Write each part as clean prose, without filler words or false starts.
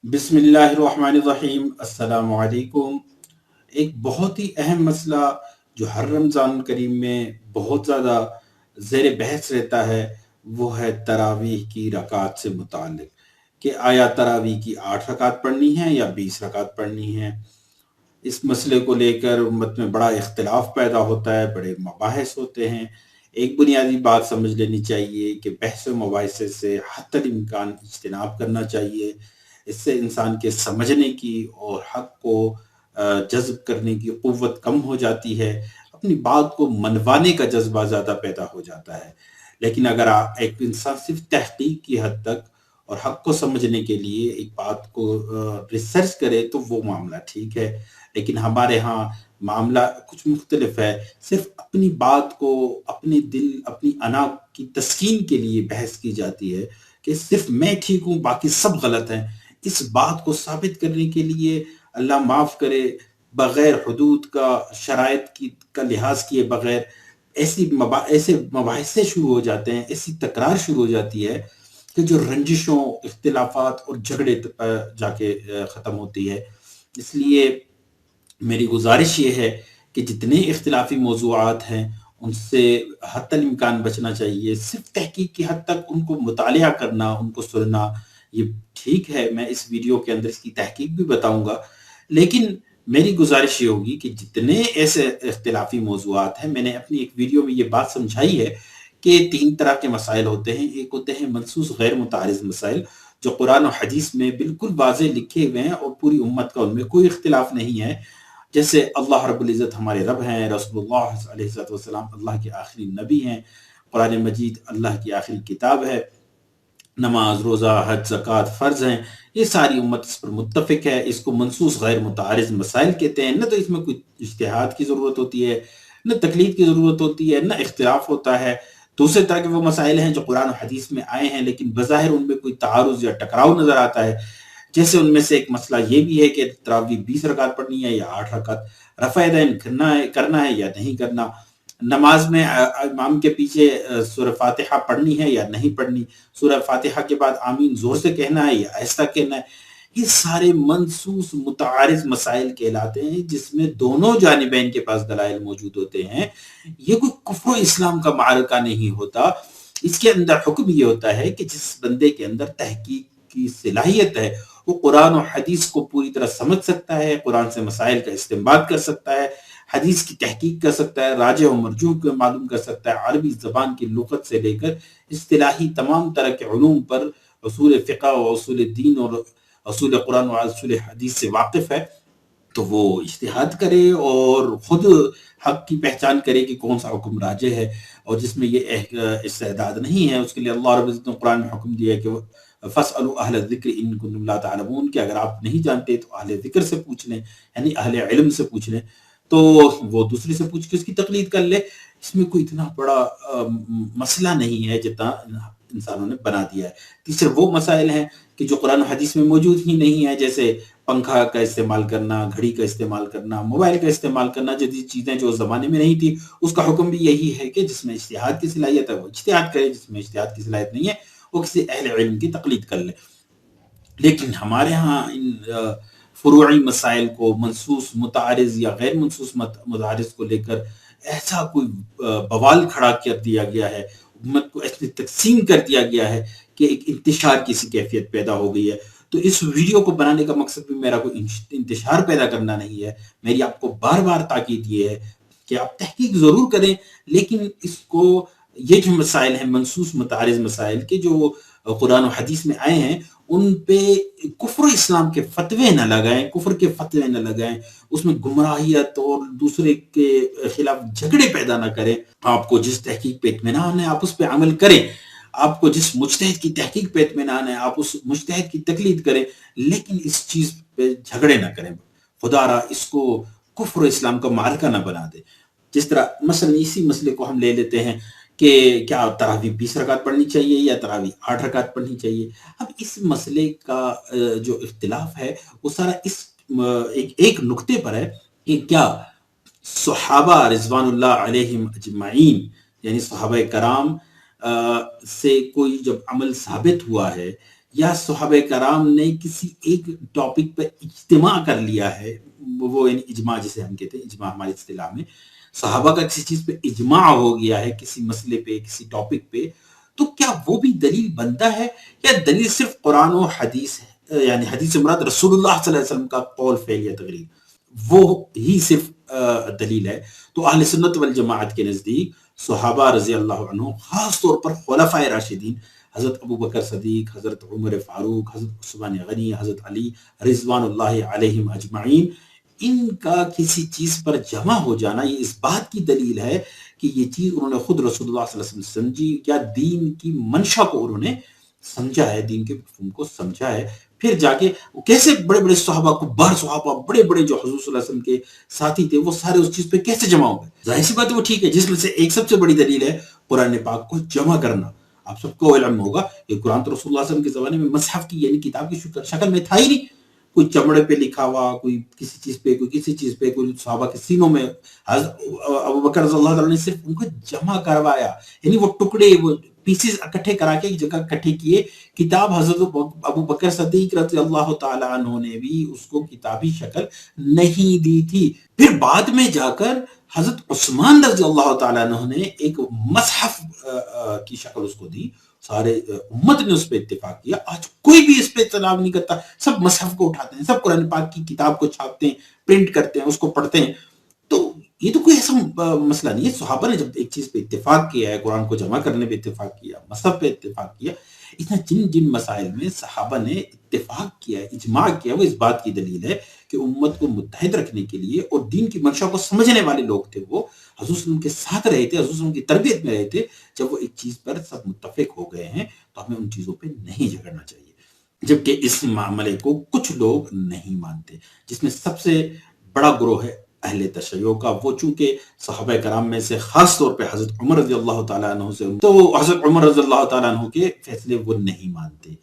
बिस्मिल्लाहिर्रहमानिर्रहीम अस्सलामु अलैकुम। एक बहुत ही अहम मसला जो हर रमज़ान करीम में बहुत ज़्यादा ज़ेर बहस रहता है, वो है तरावीह की रकात से मुताल्लिक़ कि आया तरावीह की 8 रकात पढ़नी है या 20 रकात पढ़नी है। इस मसले को लेकर उम्मत में बड़ा इख्तिलाफ पैदा होता है, बड़े मबाहिस होते हैं। एक बुनियादी बात समझ लेनी चाहिए कि बहस व मुबाहिसे से हत्तल इम्कान इज्तिनाब करना चाहिए। इससे इंसान के समझने की और हक़ को जज़्ब करने की क़ुव्वत कम हो जाती है, अपनी बात को मनवाने का जज़्बा ज़्यादा पैदा हो जाता है। लेकिन अगर एक इंसान सिर्फ़ तहक़ीक़ की हद तक और हक़ को समझने के लिए एक बात को रिसर्च करे तो वो मामला ठीक है। लेकिन हमारे यहाँ मामला कुछ मुख्तलिफ है। सिर्फ़ अपनी बात को, अपने दिल, अपनी अना की तस्कीन के लिए बहस की जाती है कि सिर्फ़ मैं ठीक हूँ, बाकी सब गलत हैं। इस बात को साबित करने के लिए अल्लाह माफ़ करे बग़ैर हुदूद का, शराइत की का लिहाज़ किए बग़ैर ऐसे मबाहिसे शुरू हो जाते हैं, ऐसी तकरार शुरू हो जाती है कि जो रंजिशों, इख्तिलाफ़ात और झगड़े जाके ख़त्म होती है। इसलिए मेरी गुज़ारिश ये है कि जितने इख्तिलाफ़ी मौज़ूआत हैं, उनसे हत्तल इम्कान बचना चाहिए। सिर्फ़ तहक़ीक़ की हद तक उनको मुतालिया करना, उनको सुनना, ये ठीक है। मैं इस वीडियो के अंदर इसकी तहक़ीक़ भी बताऊँगा। लेकिन मेरी गुज़ारिश ये होगी कि जितने ऐसे इख्तिलाफ़ी मौज़ूआत हैं, मैंने अपनी एक वीडियो में ये बात समझाई है कि 3 तरह के मसाइल होते हैं। एक होते हैं मनसूस गैर मुतारिज़ मसाइल, जो कुरान और हदीस में बिल्कुल वाज़ेह लिखे हुए हैं और पूरी उम्मत का उनमें कोई इख्तिलाफ़ नहीं है। जैसे अल्लाह रब्बुल इज़्ज़त हमारे रब हैं, रसूलुल्लाह अलैहि वसल्लम अल्लाह के आखिरी नबी हैं, कुरान मजीद अल्लाह की आखिरी किताब है, नमाज़, रोज़ा, हज, ज़कात फ़र्ज़ हैं। ये सारी उम्मत इस पर मुत्तफ़िक है। इसको मनसूस गैर मुतारिज़ मसाइल कहते हैं। न तो इसमें कोई इज्तिहाद की ज़रूरत होती है, न तक़लीद की ज़रूरत होती है, न इख्तिलाफ़ होता है। दूसरे तरह के वो मसाइल हैं जो कुरान और हदीस में आए हैं, लेकिन बज़ाहिर उनमें कोई तारुज़ या टकराव नज़र आता है। जैसे उनमें से एक मसला ये भी है कि तरावीह 20 रकात पढ़नी है या 8 रकात, रफ़ा-ए-दैन करना है या नहीं करना, नमाज में इमाम के पीछे सूरह फ़ातिहा पढ़नी है या नहीं पढ़नी, सूरह फ़ातिहा के बाद आमीन ज़ोर से कहना है या आहिस्ता कहना है। ये सारे मनसूस मुतारिज़ मसाइल कहलाते हैं, जिसमें दोनों जानिबैन के पास दलाइल मौजूद होते हैं। ये कोई कुफ़्र इस्लाम का मारका नहीं होता। इसके अंदर हुक्म ये होता है कि जिस बंदे के अंदर तहक़ीक़ की सलाहियत है, वो कुरान और हदीस को पूरी तरह समझ सकता है, कुरान से मसाइल का इस्तिंबात कर सकता है, हदीस की तहक़ीक़ कर सकता है, राजिह और मरजूह को मालूम कर सकता है, अरबी ज़बान की लुग़त से लेकर इस्तिलाही तमाम तरह के उलूम पर उसूल फ़िक़्ह और उसूल दीन और उसूल कुरान और उसूल हदीस से वाक़िफ़ है। तो वो इज्तिहाद करे और खुद हक़ की पहचान करे कि कौन सा हुक्म राजिह है और जिसमें ये इस्तेदाद नहीं है, उसके लिए अल्लाह रब्बुल इज़्ज़त ने कुरान में हुक्म दिया है कि फ़स्अलू अहल ज़िक्र इन कुन्तुम ला तअलमून, कि अगर आप नहीं जानते तो अहले ज़िक्र से पूछ लें, यानी अहले इल्म से पूछ लें। तो वो दूसरे से पूछ के उसकी तक़लीद कर ले। इसमें कोई इतना बड़ा मसला नहीं है जितना इंसानों ने बना दिया है। तीसरे वो मसाइल हैं कि जो कुरान और हदीस में मौजूद ही नहीं है, जैसे पंखा का इस्तेमाल करना, घड़ी का इस्तेमाल करना, मोबाइल का इस्तेमाल करना, जैसी चीज़ें जो उस ज़माने में नहीं थी, उसका हुक्म भी यही है कि जिसमें इज्तिहाद की सलाहियत है वो इज्तिहाद करे, जिसमें इज्तिहाद की सलाहियत नहीं है, वो किसी अहले इल्म की तक़लीद कर ले। लेकिन हमारे यहाँ इन फ़ुरूई मसाइल को मनसूस मुतारिज़ या गैर मनसूस मुतारिज़ को लेकर ऐसा कोई बवाल खड़ा कर दिया गया है, उम्मत को ऐसे तक़सीम कर दिया गया है कि एक इंतशार की सी कैफ़ियत पैदा हो गई है। तो इस वीडियो को बनाने का मकसद भी मेरा कोई इंतशार पैदा करना नहीं है। मेरी आपको बार-बार ताकीद ये है कि आप तहक़ीक़ ज़रूर करें, लेकिन इसको ये जो मसाइल हैं मनसूस मुतारिज़ मसाइल के जो कुरान और हदीस में आए हैं, उन पे कुफ़्र इस्लाम के फ़तवे न लगाएँ, कुफ़्र के फ़तवे न लगाएँ, उसमें गुमराहियत और दूसरे के खिलाफ झगड़े पैदा न करें। आपको जिस तहक़ीक़ पे इत्मीनान है, आप उस पे अमल करें। आपको जिस मुज्तहिद की तहक़ीक़ पे इत्मीनान है, आप उस मुज्तहिद की तक़लीद करें, लेकिन इस चीज़ पे झगड़े न करें। खुदारा इसको कुफ़्र इस्लाम का मारका न बना दें। जिस तरह मसलन इसी मसले को हम ले लेते हैं कि क्या तरावीह 20 रकात पढ़नी चाहिए या तरावीह 8 रकात पढ़नी चाहिए। अब इस मसले का जो इख्तिलाफ है, वो सारा इस एक नुक्ते पर है कि क्या सहाबा रिज़वानुल्लाह अलैहिम अजमईन, यानी सहाबाए कराम से कोई जब अमल साबित हुआ है یا صحابہ کرام نے کسی ایک ٹاپک پہ اجتماع کر لیا ہے، وہ یعنی اجماع جسے ہم کہتے ہیں، اجماع ہماری اصطلاح میں صحابہ کا کسی چیز پہ اجماع ہو گیا ہے، کسی مسئلے پہ، کسی ٹاپک پہ، تو کیا وہ بھی دلیل بنتا ہے، یا دلیل صرف قرآن و حدیث ہے؟ یعنی حدیث سے مراد رسول اللہ صلی اللہ علیہ وسلم کا قول، فعل یا تقریر، وہ ہی صرف دلیل ہے؟ تو اہل سنت والجماعت کے نزدیک صحابہ رضی اللہ عنہ، خاص طور پر خلفائے راشدین، حضرت ابو بکر صدیق، حضرت عمر فاروق، حضرت عثمان غنی، حضرت علی رضوان اللہ علیہم اجمعین، ان کا کسی چیز پر جمع ہو جانا یہ اس بات کی دلیل ہے کہ یہ چیز انہوں نے خود رسول اللہ صلی اللہ علیہ وسلم سے سمجھی، یا دین کی منشا کو انہوں نے سمجھا ہے، دین کے مفہوم کو سمجھا ہے، پھر جا کے کیسے بڑے بڑے صحابہ کو، بار صحابہ بڑے بڑے جو حضور صلی اللہ علیہ وسلم کے ساتھی تھے، وہ سارے اس چیز پہ کیسے جمع ہو گئے؟ ظاہر سی بات ہے وہ ٹھیک ہے، جس میں سے ایک سب سے بڑی دلیل ہے قرآن پاک کو جمع کرنا۔ آپ سب کو علم ہوگا کہ قرآن تو رسول اللہ صلی اللہ علیہ وسلم کے زمانے میں مصحف کی یعنی کتاب کی شکل میں تھا ہی نہیں، کوئی چمڑے پہ لکھا ہوا، کوئی کسی چیز پہ، کوئی کسی چیز پہ، کوئی صحابہ کے سینوں میں۔ ابو بکر رضی اللہ تعالیٰ نے صرف ان کو جمع کروایا، یعنی وہ ٹکڑے، وہ پیسز اکٹھے کرا کے ایک جگہ اکٹھے کیے۔ کتاب حضرت ابو بکر صدیق رضی اللہ تعالیٰ عنہ نے بھی اس کو کتابی شکل نہیں دی تھی، پھر بعد میں جا کر حضرت عثمان رضی اللہ تعالیٰ عنہ نے ایک مصحف کی شکل اس کو دی، سارے امت نے اس پہ اتفاق کیا۔ آج کوئی بھی اس پہ اختلاف نہیں کرتا، سب مصحف کو اٹھاتے ہیں، سب قرآن پاک کی کتاب کو چھاپتے ہیں، پرنٹ کرتے ہیں، اس کو پڑھتے ہیں۔ تو یہ تو کوئی ایسا مسئلہ نہیں ہے۔ صحابہ نے جب ایک چیز پہ اتفاق کیا ہے، قرآن کو جمع کرنے پہ اتفاق کیا، مصحف پہ اتفاق کیا، اتنا جن مسائل میں صحابہ نے اتفاق کیا ہے، اجماع کیا، وہ اس بات کی دلیل ہے کہ امت کو متحد رکھنے کے لیے اور دین کی منشا کو سمجھنے والے لوگ تھے، وہ حضور صلی اللہ علیہ وسلم کے ساتھ رہے تھے، حضور صلی اللہ علیہ وسلم کی تربیت میں رہے تھے۔ جب وہ ایک چیز پر سب متفق ہو گئے ہیں تو ہمیں ان چیزوں پہ نہیں جھگڑنا چاہیے، جبکہ اس معاملے کو کچھ لوگ نہیں مانتے، جس میں سب سے بڑا گروہ ہے اہل تشیع کا۔ وہ چونکہ صحابہ کرام میں سے خاص طور پہ حضرت عمر رضی اللہ تعالیٰ عنہ سے، تو وہ حضرت عمر رضی اللہ تعالیٰ عنہ کے فیصلے وہ نہیں مانتے،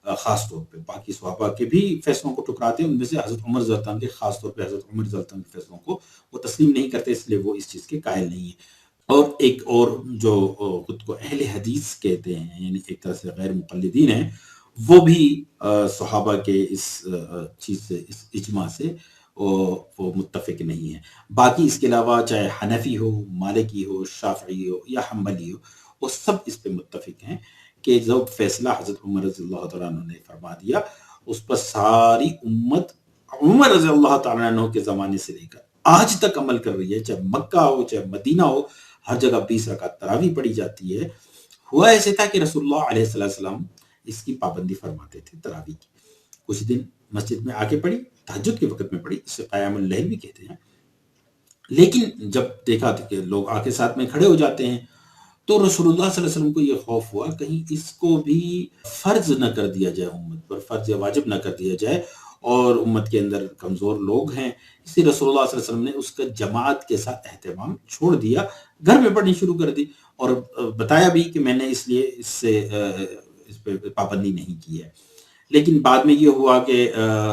خاص طور پہ باقی صحابہ کے بھی فیصلوں کو ٹکراتے ہیں، ان میں سے حضرت عمر رضی اللہ عنہ کے، خاص طور پہ حضرت عمر رضی اللہ عنہ کے فیصلوں کو وہ تسلیم نہیں کرتے، اس لیے وہ اس چیز کے قائل نہیں ہیں۔ اور ایک اور جو خود کو اہل حدیث کہتے ہیں، یعنی ایک طرح سے غیر مقلدین ہیں، وہ بھی صحابہ کے اس چیز سے، اس اجماع سے وہ متفق نہیں ہے۔ باقی اس کے علاوہ چاہے حنفی ہو، مالکی ہو، شافعی ہو یا حنبلی ہو، وہ سب اس پہ متفق ہیں کہ جو فیصلہ حضرت عمر رضی اللہ تعالیٰ عنہ نے فرما دیا، اس پر ساری امت عمر رضی اللہ تعالیٰ عنہ کے زمانے سے لے کر آج تک عمل کر رہی ہے، چاہے مکہ ہو چاہے مدینہ ہو، ہر جگہ 20 رکعت تراویح پڑھی جاتی ہے۔ ہوا ایسے تھا کہ رسول اللہ علیہ السلام اس کی پابندی فرماتے تھے، تراویح کی کچھ دن مسجد میں آ کے پڑھی، تہجد کے وقت میں پڑھی، اسے قیام اللیل بھی کہتے ہیں، لیکن جب دیکھا تھا کہ لوگ آ کے ساتھ میں کھڑے ہو جاتے ہیں تو رسول اللہ صلی اللہ علیہ وسلم کو یہ خوف ہوا کہیں اس کو بھی فرض نہ کر دیا جائے، امت پر فرض یا واجب نہ کر دیا جائے، اور امت کے اندر کمزور لوگ ہیں، اس لیے رسول اللہ صلی اللہ علیہ وسلم نے اس کا جماعت کے ساتھ اہتمام چھوڑ دیا، گھر میں پڑھنی شروع کر دی، اور بتایا بھی کہ میں نے اس لیے اس پہ پابندی نہیں کی ہے۔ لیکن بعد میں یہ ہوا کہ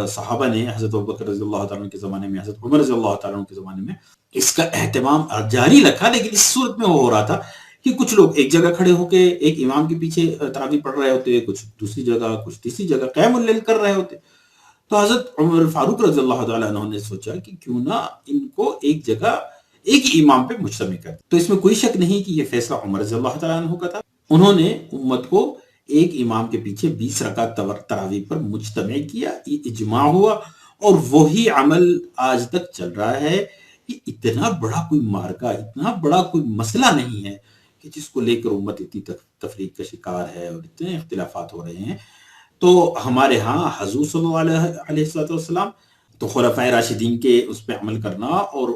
صحابہ نے حضرت ابوبکر رضی اللہ تعالیٰ عنہ کے زمانے میں، حضرت عمر رضی اللہ تعالیٰ عنہ کے زمانے میں اس کا اہتمام جاری رکھا، لیکن اس صورت میں وہ ہو رہا تھا کہ کچھ لوگ ایک جگہ کھڑے ہو کے ایک امام کے پیچھے تراویح پڑھ رہے ہوتے، کچھ دوسری جگہ، کچھ تیسری جگہ قیام اللیل کر رہے ہوتے۔ تو حضرت عمر فاروق رضی اللہ تعالیٰ عنہ نے سوچا کہ کیوں نہ ان کو ایک جگہ ایک ہی امام پہ مجتمع کر دیں۔ تو اس میں کوئی شک نہیں کہ یہ فیصلہ عمر رضی اللہ تعالیٰ عنہ کا تھا، انہوں نے امت کو ایک امام کے پیچھے 20 رکعت تراویح پر مجتمع کیا، یہ اجماع ہوا، اور وہی عمل آج تک چل رہا ہے۔ یہ اتنا بڑا کوئی مارکا، اتنا بڑا کوئی مسئلہ نہیں ہے کہ جس کو لے کر امت اتنی تفریق کا شکار ہے اور اتنے اختلافات ہو رہے ہیں۔ تو ہمارے ہاں حضور صلی اللہ علیہ وسلم تو خلفائے راشدین کے اس پہ عمل کرنا، اور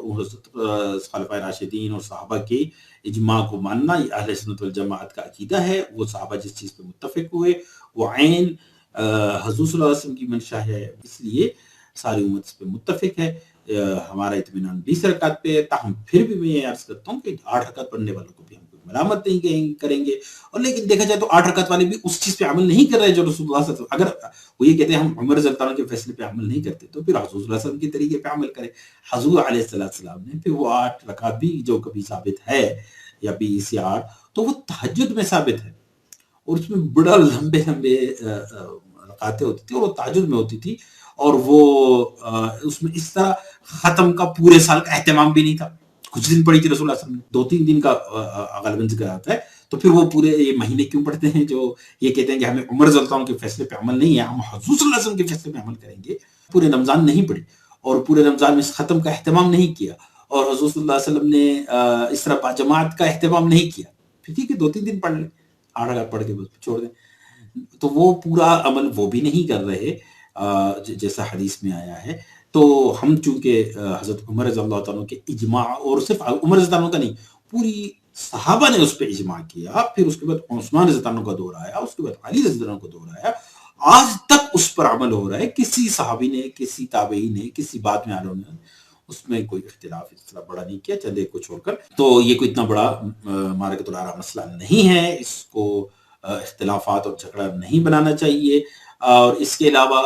خلفائے راشدین اور صحابہ کے اجماع کو ماننا، یہ اہل سنت والجماعت کا عقیدہ ہے۔ وہ صحابہ جس چیز پہ متفق ہوئے وہ عین حضور صلی اللہ علیہ وسلم کی منشا ہے، اس لیے ساری امت اس پہ متفق ہے۔ ہمارا اطمینان 20 رکعت پہ ہے، تاہم پھر بھی میں یہ عرض کرتا ہوں کہ 8 رکعت پڑھنے والوں کو بھی ہم کوئی ملامت نہیں کریں گے، اور لیکن دیکھا جائے تو 8 رکعت والے بھی اس چیز پہ عمل نہیں کر رہے جو رسول اللہ صلی اللہ علیہ وسلم، اگر وہ یہ کہتے ہیں ہم عمر رضی اللہ عنہ کے فیصلے پہ عمل نہیں کرتے تو پھر حضور صلی اللہ علیہ وسلم کے طریقے پہ عمل کریں۔ حضور علیہ السلام نے پھر وہ 8 رکعت بھی جو کبھی ثابت ہے یا 20 یا 8، تو وہ تہجد میں ثابت ہے، اور اس میں بڑا لمبے मुलाकातें होती थी और वो तहज्जुद में होती थी, और वो उसमें इस तरह ख़त्म का पूरे साल का एहतमाम भी नहीं था। कुछ दिन पढ़ी थी रसूलुल्लाह सल्लल्लाहु अलैहि वसल्लम ने, 2-3 दिन का ग़ालिबन ज़िक्र आता है। तो फिर वो पूरे ये महीने क्यों पढ़ते हैं जो ये कहते हैं कि हमें उमर रज़ियल्लाहु अन्हु के फैसले पे अमल नहीं है, हम हुज़ूर सल्लल्लाहु अलैहि वसल्लम के फैसले पे अमल करेंगे। पूरे रमज़ान नहीं पढ़ी और पूरे रमज़ान में इस ख़त्म का एहतमाम नहीं किया, और हुज़ूर सल्लल्लाहु अलैहि वसल्लम ने इस तरह बाजमात का एहतमाम नहीं किया। फिर ठीक है 2-3 दिन पढ़ लें, 8 रकात पढ़ के बस छोड़ दें। तो वो पूरा अमल वो भी नहीं कर रहे जैसा हदीस में आया है। तो हम चूँकि हज़रत उमर रज़ियल्लाहु ताला अन्हु के इजमा, और सिर्फ़ उमर रज़ियल्लाहु अन्हु का नहीं, पूरी सहाबा ने उस पे इजमा किया, फिर उसके बाद उस्मान रज़ियल्लाहु अन्हु का दौर आया, उसके बाद अली रज़ियल्लाहु अन्हु का दौर आया। आज तक उस पर अमल हो रहा है, किसी सहाबी ने, किसी ताबेई ने, किसी बाद में आने वाले ने उसमें कोई इख्तिलाफ इस तरह बड़ा नहीं किया, चंद एक को छोड़कर। तो ये कोई इतना बड़ा मारकतुल आरा मसला नहीं है, इसको इख्तिलाफ़ात और झगड़ा नहीं बनाना चाहिए। और इसके अलावा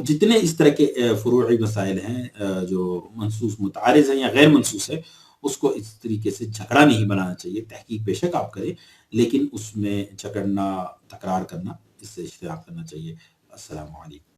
जितने इस तरह के फ़ुरूई मसाइल हैं जो मनसूस मुतारिज़ हैं या गैर मनसूस है, उसको इस तरीके से झगड़ा नहीं बनाना चाहिए। तहकीक बेशक आप करें, लेकिन उसमें झगड़ना, तकरार करना, इससे इज्तनाब करना चाहिए। अस्सलामु अलैकुम।